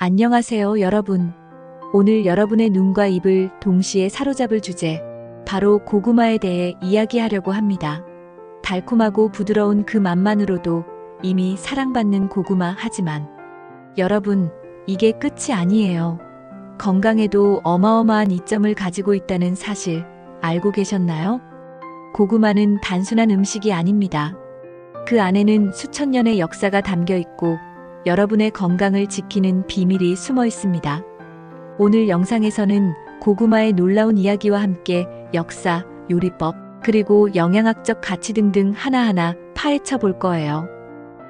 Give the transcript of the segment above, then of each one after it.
안녕하세요, 여러분. 오늘 여러분의 눈과 입을 동시에 사로잡을 주제, 바로 고구마에 대해 이야기하려고 합니다. 달콤하고 부드러운 그 맛만으로도 이미 사랑받는 고구마 하지만 여러분, 이게 끝이 아니에요. 건강에도 어마어마한 이점을 가지고 있다는 사실 알고 계셨나요? 고구마는 단순한 음식이 아닙니다. 그 안에는 수천 년의 역사가 담겨 있고 여러분의 건강을 지키는 비밀이 숨어 있습니다. 오늘 영상에서는 고구마의 놀라운 이야기와 함께 역사, 요리법, 그리고 영양학적 가치 등등 하나하나 파헤쳐 볼 거예요.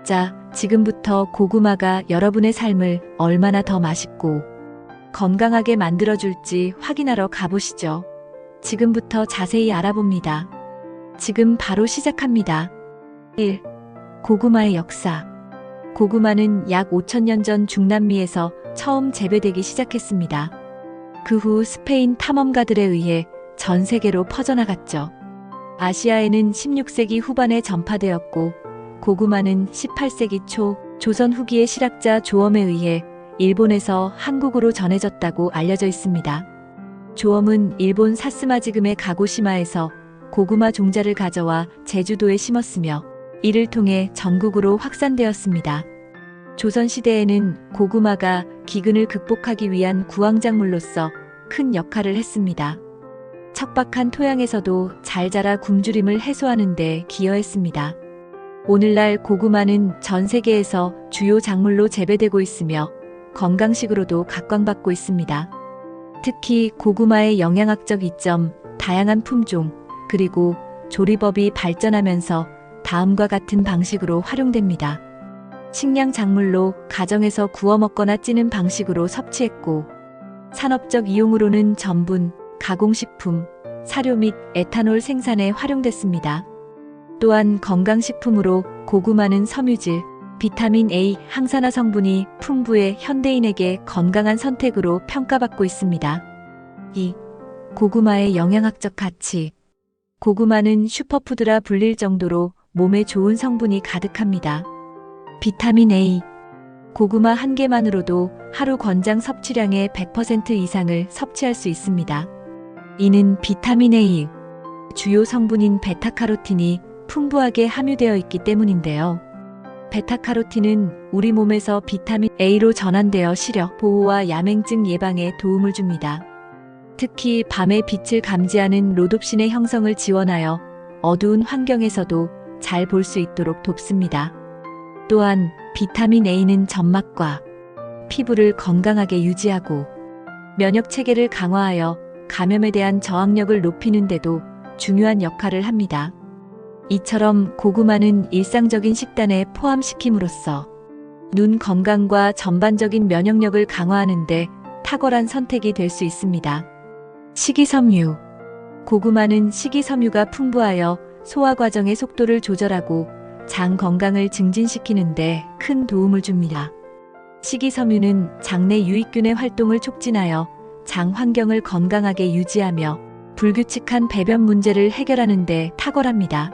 자, 지금부터 고구마가 여러분의 삶을 얼마나 더 맛있고 건강하게 만들어줄지 확인하러 가보시죠. 지금부터 자세히 알아봅니다. 지금 바로 시작합니다. 1. 고구마의 역사. 고구마는 약 5,000년 전 중남미에서 처음 재배되기 시작했습니다. 그 후 스페인 탐험가들에 의해 전 세계로 퍼져나갔죠. 아시아에는 16세기 후반에 전파되었고, 고구마는 18세기 초 조선 후기의 실학자 조엄에 의해 일본에서 한국으로 전해졌다고 알려져 있습니다. 조엄은 일본 사스마지금의 가고시마에서 고구마 종자를 가져와 제주도에 심었으며 이를 통해 전국으로 확산되었습니다. 조선시대에는 고구마가 기근을 극복하기 위한 구황작물로서 큰 역할을 했습니다. 척박한 토양에서도 잘 자라 굶주림을 해소하는 데 기여했습니다. 오늘날 고구마는 전 세계에서 주요 작물로 재배되고 있으며 건강식으로도 각광받고 있습니다. 특히 고구마의 영양학적 이점, 다양한 품종, 그리고 조리법이 발전하면서 다음과 같은 방식으로 활용됩니다. 식량 작물로 가정에서 구워 먹거나 찌는 방식으로 섭취했고, 산업적 이용으로는 전분, 가공식품, 사료 및 에탄올 생산에 활용됐습니다. 또한 건강식품으로 고구마는 섬유질, 비타민 A, 항산화 성분이 풍부해 현대인에게 건강한 선택으로 평가받고 있습니다. 2. 고구마의 영양학적 가치. 고구마는 슈퍼푸드라 불릴 정도로 몸에 좋은 성분이 가득합니다. 비타민 A. 고구마 한 개만으로도 하루 권장 섭취량의 100% 이상을 섭취할 수 있습니다. 이는 비타민 A, 주요 성분인 베타카로틴이 풍부하게 함유되어 있기 때문인데요. 베타카로틴은 우리 몸에서 비타민 A로 전환되어 시력 보호와 야맹증 예방에 도움을 줍니다. 특히 밤의 빛을 감지하는 로놉신의 형성을 지원하여 어두운 환경에서도 잘 볼 수 있도록 돕습니다. 또한 비타민 A는 점막과 피부를 건강하게 유지하고 면역 체계를 강화하여 감염에 대한 저항력을 높이는 데도 중요한 역할을 합니다. 이처럼 고구마는 일상적인 식단에 포함시킴으로써 눈 건강과 전반적인 면역력을 강화하는 데 탁월한 선택이 될 수 있습니다. 식이섬유. 고구마는 식이섬유가 풍부하여 소화 과정의 속도를 조절하고 장 건강을 증진시키는 데 큰 도움을 줍니다. 식이섬유는 장내 유익균의 활동을 촉진하여 장 환경을 건강하게 유지하며 불규칙한 배변 문제를 해결하는 데 탁월합니다.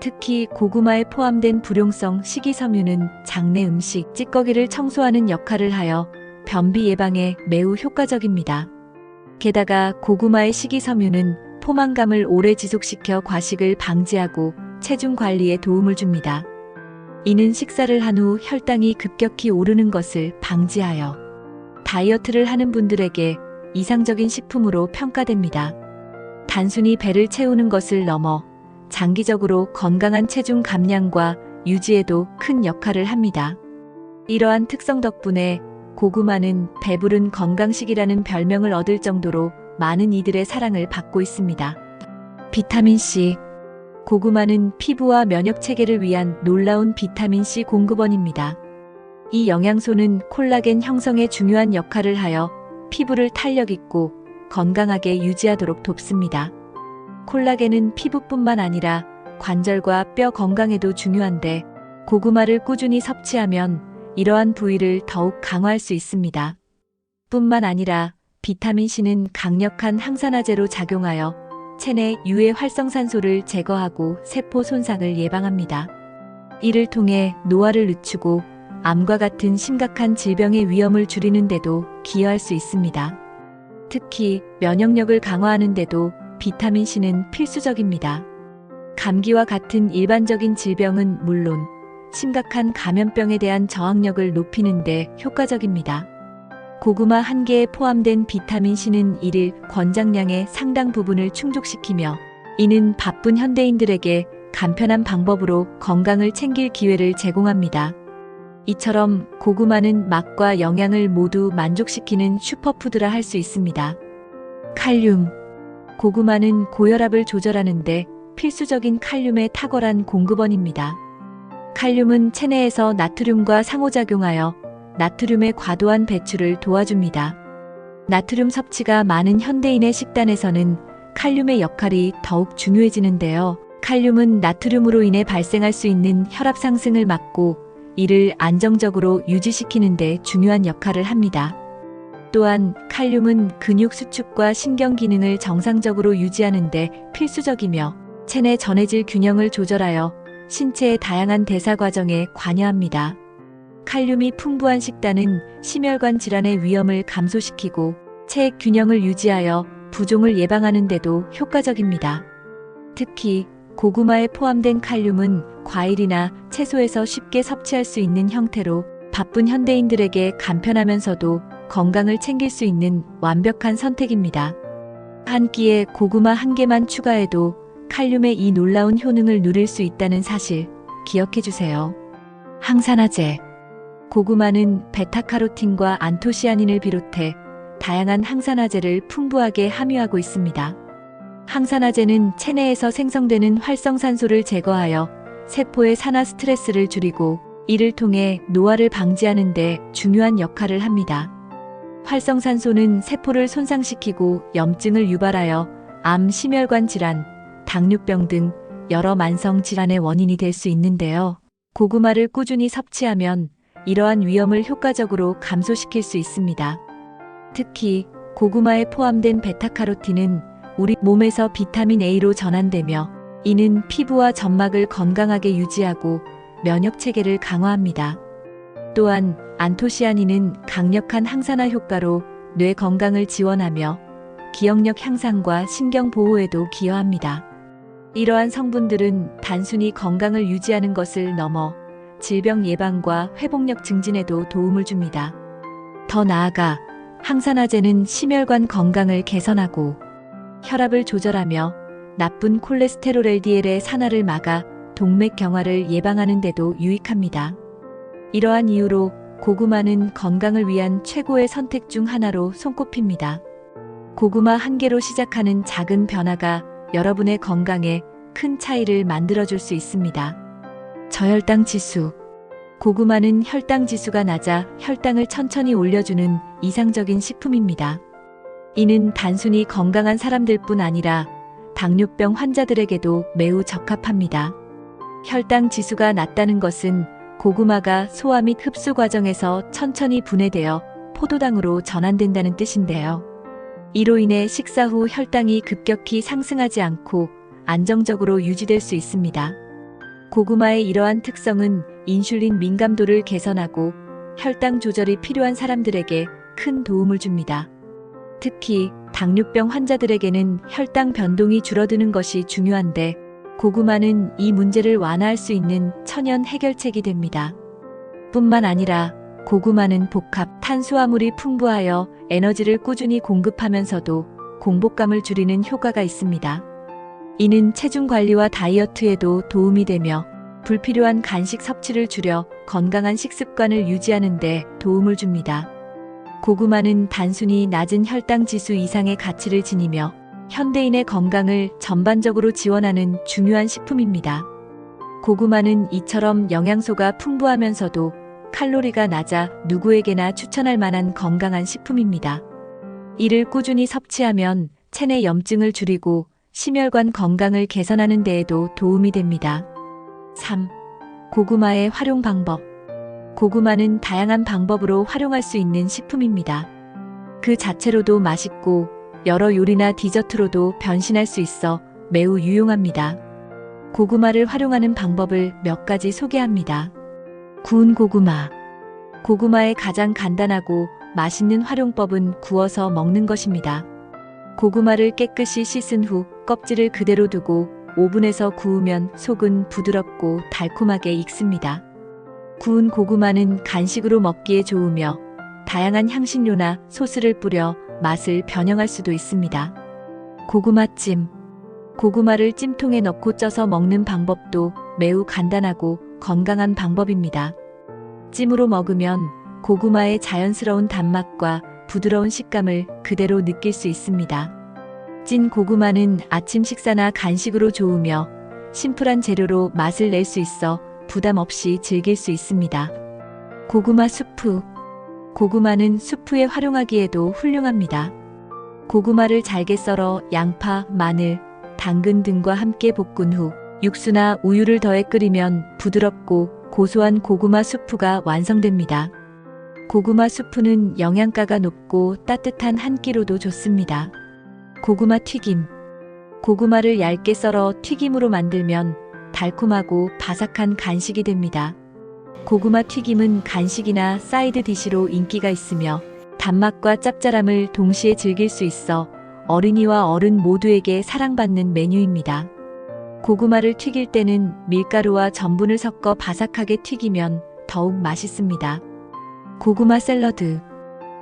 특히 고구마에 포함된 불용성 식이섬유는 장내 음식, 찌꺼기를 청소하는 역할을 하여 변비 예방에 매우 효과적입니다. 게다가 고구마의 식이섬유는 포만감을 오래 지속시켜 과식을 방지하고 체중 관리에 도움을 줍니다. 이는 식사를 한 후 혈당이 급격히 오르는 것을 방지하여 다이어트를 하는 분들에게 이상적인 식품으로 평가됩니다. 단순히 배를 채우는 것을 넘어 장기적으로 건강한 체중 감량과 유지에도 큰 역할을 합니다. 이러한 특성 덕분에 고구마는 배부른 건강식이라는 별명을 얻을 정도로 많은 이들의 사랑을 받고 있습니다. 비타민C. 고구마는 피부와 면역 체계를 위한 놀라운 비타민C 공급원입니다. 이 영양소는 콜라겐 형성에 중요한 역할을 하여 피부를 탄력 있고 건강하게 유지하도록 돕습니다. 콜라겐은 피부뿐만 아니라 관절과 뼈 건강에도 중요한데 고구마를 꾸준히 섭취하면 이러한 부위를 더욱 강화할 수 있습니다. 뿐만 아니라 비타민C는 강력한 항산화제로 작용하여 체내 유해 활성산소를 제거하고 세포 손상을 예방합니다. 이를 통해 노화를 늦추고 암과 같은 심각한 질병의 위험을 줄이는 데도 기여할 수 있습니다. 특히 면역력을 강화하는 데도 비타민 C는 필수적입니다. 감기와 같은 일반적인 질병은 물론 심각한 감염병에 대한 저항력을 높이는 데 효과적입니다. 고구마 한 개에 포함된 비타민 C는 일일 권장량의 상당 부분을 충족시키며 이는 바쁜 현대인들에게 간편한 방법으로 건강을 챙길 기회를 제공합니다. 이처럼 고구마는 맛과 영양을 모두 만족시키는 슈퍼푸드라 할 수 있습니다. 칼륨. 고구마는 고혈압을 조절하는 데 필수적인 칼륨의 탁월한 공급원입니다. 칼륨은 체내에서 나트륨과 상호작용하여 나트륨의 과도한 배출을 도와줍니다. 나트륨 섭취가 많은 현대인의 식단에서는 칼륨의 역할이 더욱 중요해지는데요. 칼륨은 나트륨으로 인해 발생할 수 있는 혈압 상승을 막고 이를 안정적으로 유지시키는 데 중요한 역할을 합니다. 또한 칼륨은 근육 수축과 신경 기능을 정상적으로 유지하는 데 필수적이며 체내 전해질 균형을 조절하여 신체의 다양한 대사 과정에 관여합니다. 칼륨이 풍부한 식단은 심혈관 질환의 위험을 감소시키고 체액 균형을 유지하여 부종을 예방하는 데도 효과적입니다. 특히 고구마에 포함된 칼륨은 과일이나 채소에서 쉽게 섭취할 수 있는 형태로 바쁜 현대인들에게 간편하면서도 건강을 챙길 수 있는 완벽한 선택입니다. 한 끼에 고구마 한 개만 추가해도 칼륨의 이 놀라운 효능을 누릴 수 있다는 사실 기억해 주세요. 항산화제. 고구마는 베타카로틴과 안토시아닌을 비롯해 다양한 항산화제를 풍부하게 함유하고 있습니다. 항산화제는 체내에서 생성되는 활성산소를 제거하여 세포의 산화 스트레스를 줄이고 이를 통해 노화를 방지하는 데 중요한 역할을 합니다. 활성산소는 세포를 손상시키고 염증을 유발하여 암, 심혈관 질환, 당뇨병 등 여러 만성 질환의 원인이 될 수 있는데요. 고구마를 꾸준히 섭취하면 이러한 위험을 효과적으로 감소시킬 수 있습니다. 특히 고구마에 포함된 베타카로틴은 우리 몸에서 비타민 A로 전환되며 이는 피부와 점막을 건강하게 유지하고 면역 체계를 강화합니다. 또한 안토시아닌은 강력한 항산화 효과로 뇌 건강을 지원하며 기억력 향상과 신경 보호에도 기여합니다. 이러한 성분들은 단순히 건강을 유지하는 것을 넘어 질병 예방과 회복력 증진에도 도움을 줍니다. 더 나아가 항산화제는 심혈관 건강을 개선하고 혈압을 조절하며 나쁜 콜레스테롤 LDL의 산화를 막아 동맥경화를 예방하는 데도 유익합니다. 이러한 이유로 고구마는 건강을 위한 최고의 선택 중 하나로 손꼽힙니다. 고구마 한 개로 시작하는 작은 변화가 여러분의 건강에 큰 차이를 만들어줄 수 있습니다. 저혈당 지수. 고구마는 혈당 지수가 낮아 혈당을 천천히 올려주는 이상적인 식품입니다. 이는 단순히 건강한 사람들뿐 아니라 당뇨병 환자들에게도 매우 적합합니다. 혈당 지수가 낮다는 것은 고구마가 소화 및 흡수 과정에서 천천히 분해되어 포도당으로 전환된다는 뜻인데요. 이로 인해 식사 후 혈당이 급격히 상승하지 않고 안정적으로 유지될 수 있습니다. 고구마의 이러한 특성은 인슐린 민감도를 개선하고 혈당 조절이 필요한 사람들에게 큰 도움을 줍니다. 특히 당뇨병 환자들에게는 혈당 변동이 줄어드는 것이 중요한데 고구마는 이 문제를 완화할 수 있는 천연 해결책이 됩니다. 뿐만 아니라 고구마는 복합 탄수화물이 풍부하여 에너지를 꾸준히 공급하면서도 공복감을 줄이는 효과가 있습니다. 이는 체중 관리와 다이어트에도 도움이 되며 불필요한 간식 섭취를 줄여 건강한 식습관을 유지하는 데 도움을 줍니다. 고구마는 단순히 낮은 혈당 지수 이상의 가치를 지니며 현대인의 건강을 전반적으로 지원하는 중요한 식품입니다. 고구마는 이처럼 영양소가 풍부하면서도 칼로리가 낮아 누구에게나 추천할 만한 건강한 식품입니다. 이를 꾸준히 섭취하면 체내 염증을 줄이고 심혈관 건강을 개선하는 데에도 도움이 됩니다. 3. 고구마의 활용 방법. 고구마는 다양한 방법으로 활용할 수 있는 식품입니다. 그 자체로도 맛있고 여러 요리나 디저트로도 변신할 수 있어 매우 유용합니다. 고구마를 활용하는 방법을 몇 가지 소개합니다. 구운 고구마. 고구마의 가장 간단하고 맛있는 활용법은 구워서 먹는 것입니다. 고구마를 깨끗이 씻은 후 껍질을 그대로 두고 오븐에서 구우면 속은 부드럽고 달콤하게 익습니다. 구운 고구마는 간식으로 먹기에 좋으며 다양한 향신료나 소스를 뿌려 맛을 변형할 수도 있습니다. 고구마찜. 고구마를 찜통에 넣고 쪄서 먹는 방법도 매우 간단하고 건강한 방법입니다. 찜으로 먹으면 고구마의 자연스러운 단맛과 부드러운 식감을 그대로 느낄 수 있습니다. 찐 고구마는 아침 식사나 간식으로 좋으며 심플한 재료로 맛을 낼 수 있어 부담 없이 즐길 수 있습니다. 고구마 수프. 고구마는 수프에 활용하기에도 훌륭합니다. 고구마를 잘게 썰어 양파, 마늘, 당근 등과 함께 볶은 후 육수나 우유를 더해 끓이면 부드럽고 고소한 고구마 수프가 완성됩니다. 고구마 수프는 영양가가 높고 따뜻한 한 끼로도 좋습니다. 고구마 튀김. 고구마를 얇게 썰어 튀김으로 만들면 달콤하고 바삭한 간식이 됩니다. 고구마 튀김은 간식이나 사이드 디시로 인기가 있으며 단맛과 짭짤함을 동시에 즐길 수 있어 어린이와 어른 모두에게 사랑받는 메뉴입니다. 고구마를 튀길 때는 밀가루와 전분을 섞어 바삭하게 튀기면 더욱 맛있습니다. 고구마 샐러드.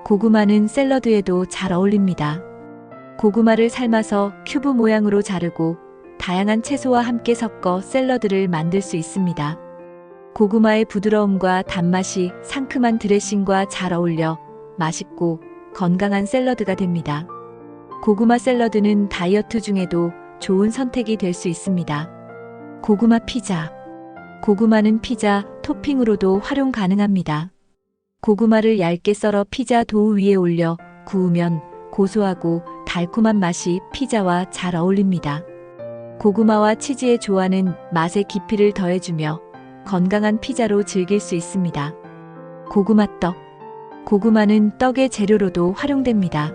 고구마는 샐러드에도 잘 어울립니다. 고구마를 삶아서 큐브 모양으로 자르고 다양한 채소와 함께 섞어 샐러드를 만들 수 있습니다. 고구마의 부드러움과 단맛이 상큼한 드레싱과 잘 어울려 맛있고 건강한 샐러드가 됩니다. 고구마 샐러드는 다이어트 중에도 좋은 선택이 될 수 있습니다. 고구마 피자. 고구마는 피자 토핑으로도 활용 가능합니다. 고구마를 얇게 썰어 피자 도우 위에 올려 구우면 고소하고 달콤한 맛이 피자와 잘 어울립니다. 고구마와 치즈의 조화는 맛의 깊이를 더해주며 건강한 피자로 즐길 수 있습니다. 고구마 떡. 고구마는 떡의 재료로도 활용됩니다.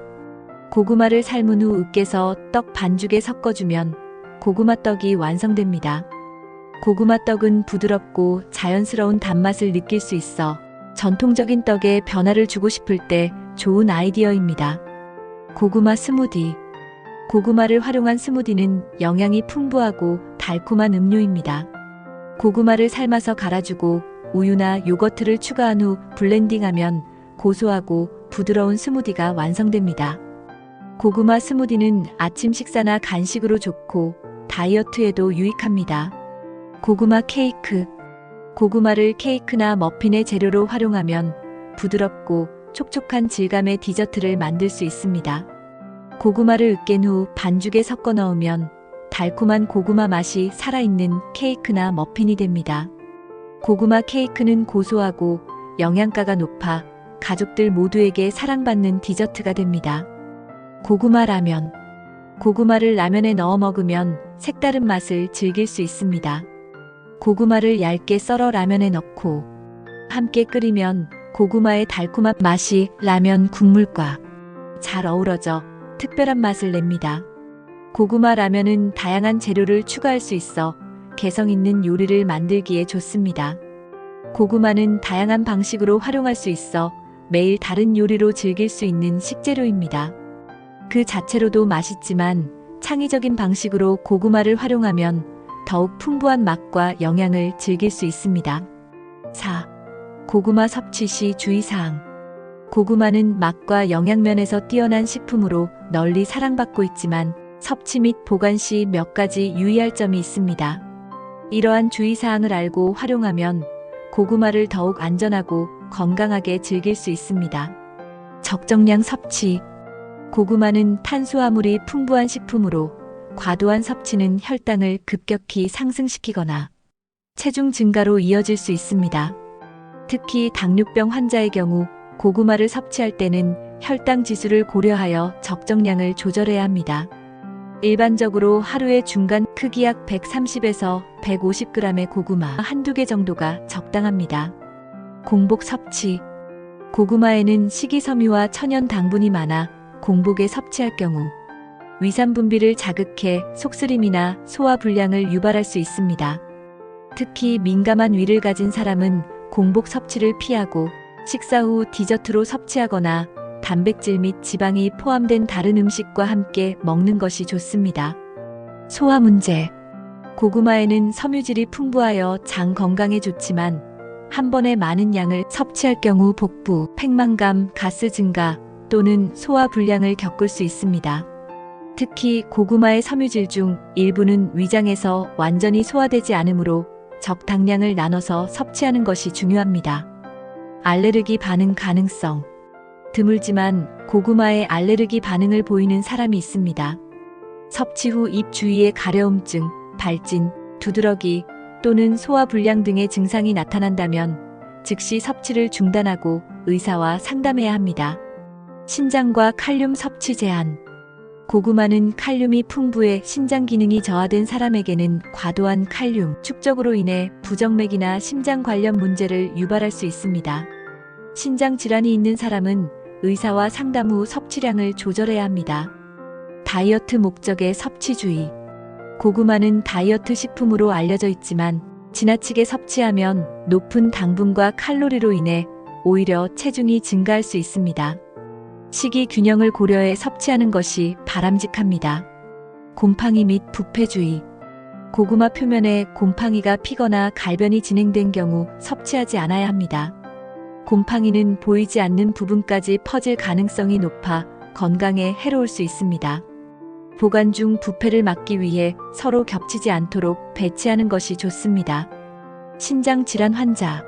고구마를 삶은 후 으깨서 떡 반죽에 섞어주면 고구마 떡이 완성됩니다. 고구마 떡은 부드럽고 자연스러운 단맛을 느낄 수 있어 전통적인 떡에 변화를 주고 싶을 때 좋은 아이디어입니다. 고구마 스무디. 고구마를 활용한 스무디는 영양이 풍부하고 달콤한 음료입니다. 고구마를 삶아서 갈아주고 우유나 요거트를 추가한 후 블렌딩하면 고소하고 부드러운 스무디가 완성됩니다. 고구마 스무디는 아침 식사나 간식으로 좋고 다이어트에도 유익합니다. 고구마 케이크. 고구마를 케이크나 머핀의 재료로 활용하면 부드럽고 촉촉한 질감의 디저트를 만들 수 있습니다. 고구마를 으깬 후 반죽에 섞어 넣으면 달콤한 고구마 맛이 살아있는 케이크나 머핀이 됩니다. 고구마 케이크는 고소하고 영양가가 높아 가족들 모두에게 사랑받는 디저트가 됩니다. 고구마 라면. 고구마를 라면에 넣어 먹으면 색다른 맛을 즐길 수 있습니다. 고구마를 얇게 썰어 라면에 넣고 함께 끓이면 고구마의 달콤한 맛이 라면 국물과 잘 어우러져 특별한 맛을 냅니다. 고구마 라면은 다양한 재료를 추가할 수 있어 개성 있는 요리를 만들기에 좋습니다. 고구마는 다양한 방식으로 활용할 수 있어 매일 다른 요리로 즐길 수 있는 식재료입니다. 그 자체로도 맛있지만 창의적인 방식으로 고구마를 활용하면 더욱 풍부한 맛과 영양을 즐길 수 있습니다. 4. 고구마 섭취 시 주의사항. 고구마는 맛과 영양면에서 뛰어난 식품으로 널리 사랑받고 있지만 섭취 및 보관 시 몇 가지 유의할 점이 있습니다. 이러한 주의사항을 알고 활용하면 고구마를 더욱 안전하고 건강하게 즐길 수 있습니다. 적정량 섭취. 고구마는 탄수화물이 풍부한 식품으로 과도한 섭취는 혈당을 급격히 상승시키거나 체중 증가로 이어질 수 있습니다. 특히 당뇨병 환자의 경우 고구마를 섭취할 때는 혈당 지수를 고려하여 적정량을 조절해야 합니다. 일반적으로 하루에 중간 크기 약 130에서 150g의 고구마 한두 개 정도가 적당합니다. 공복 섭취. 고구마에는 식이섬유와 천연 당분이 많아 공복에 섭취할 경우 위산 분비를 자극해 속쓰림이나 소화 불량을 유발할 수 있습니다. 특히 민감한 위를 가진 사람은 공복 섭취를 피하고 식사 후 디저트로 섭취하거나 단백질 및 지방이 포함된 다른 음식과 함께 먹는 것이 좋습니다. 소화 문제. 고구마에는 섬유질이 풍부하여 장 건강에 좋지만 한 번에 많은 양을 섭취할 경우 복부, 팽만감, 가스 증가 또는 소화 불량을 겪을 수 있습니다. 특히 고구마의 섬유질 중 일부는 위장에서 완전히 소화되지 않으므로 적당량을 나눠서 섭취하는 것이 중요합니다. 알레르기 반응 가능성. 드물지만 고구마에 알레르기 반응을 보이는 사람이 있습니다. 섭취 후 입 주위에 가려움증, 발진, 두드러기 또는 소화 불량 등의 증상이 나타난다면 즉시 섭취를 중단하고 의사와 상담해야 합니다. 신장과 칼륨 섭취 제한. 고구마는 칼륨이 풍부해 신장 기능이 저하된 사람에게는 과도한 칼륨 축적으로 인해 부정맥이나 심장 관련 문제를 유발할 수 있습니다. 신장 질환이 있는 사람은 의사와 상담 후 섭취량을 조절해야 합니다. 다이어트 목적의 섭취 주의. 고구마는 다이어트 식품으로 알려져 있지만 지나치게 섭취하면 높은 당분과 칼로리로 인해 오히려 체중이 증가할 수 있습니다. 식이 균형을 고려해 섭취하는 것이 바람직합니다. 곰팡이 및 부패주의. 고구마 표면에 곰팡이가 피거나 갈변이 진행된 경우 섭취하지 않아야 합니다. 곰팡이는 보이지 않는 부분까지 퍼질 가능성이 높아 건강에 해로울 수 있습니다. 보관 중 부패를 막기 위해 서로 겹치지 않도록 배치하는 것이 좋습니다. 신장 질환 환자.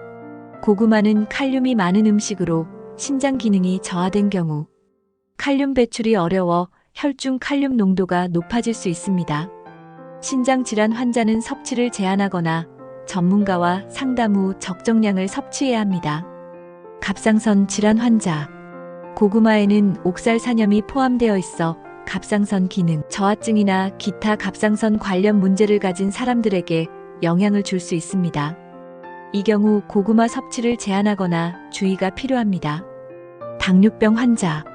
고구마는 칼륨이 많은 음식으로 신장 기능이 저하된 경우 칼륨 배출이 어려워 혈중 칼륨 농도가 높아질 수 있습니다. 신장 질환 환자는 섭취를 제한하거나 전문가와 상담 후 적정량을 섭취해야 합니다. 갑상선 질환 환자. 고구마에는 옥살산염이 포함되어 있어 갑상선 기능 저하증이나 기타 갑상선 관련 문제를 가진 사람들에게 영향을 줄 수 있습니다. 이 경우 고구마 섭취를 제한하거나 주의가 필요합니다. 당뇨병 환자.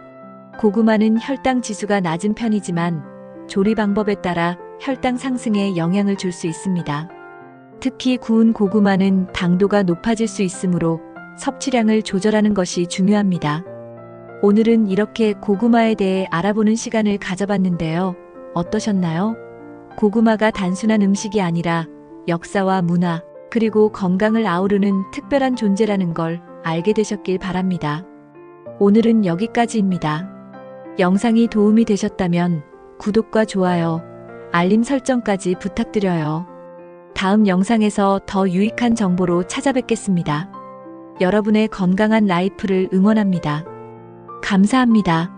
고구마는 혈당 지수가 낮은 편이지만 조리 방법에 따라 혈당 상승에 영향을 줄 수 있습니다. 특히 구운 고구마는 당도가 높아질 수 있으므로 섭취량을 조절하는 것이 중요합니다. 오늘은 이렇게 고구마에 대해 알아보는 시간을 가져봤는데요. 어떠셨나요? 고구마가 단순한 음식이 아니라 역사와 문화, 그리고 건강을 아우르는 특별한 존재라는 걸 알게 되셨길 바랍니다. 오늘은 여기까지입니다. 영상이 도움이 되셨다면 구독과 좋아요, 알림 설정까지 부탁드려요. 다음 영상에서 더 유익한 정보로 찾아뵙겠습니다. 여러분의 건강한 라이프를 응원합니다. 감사합니다.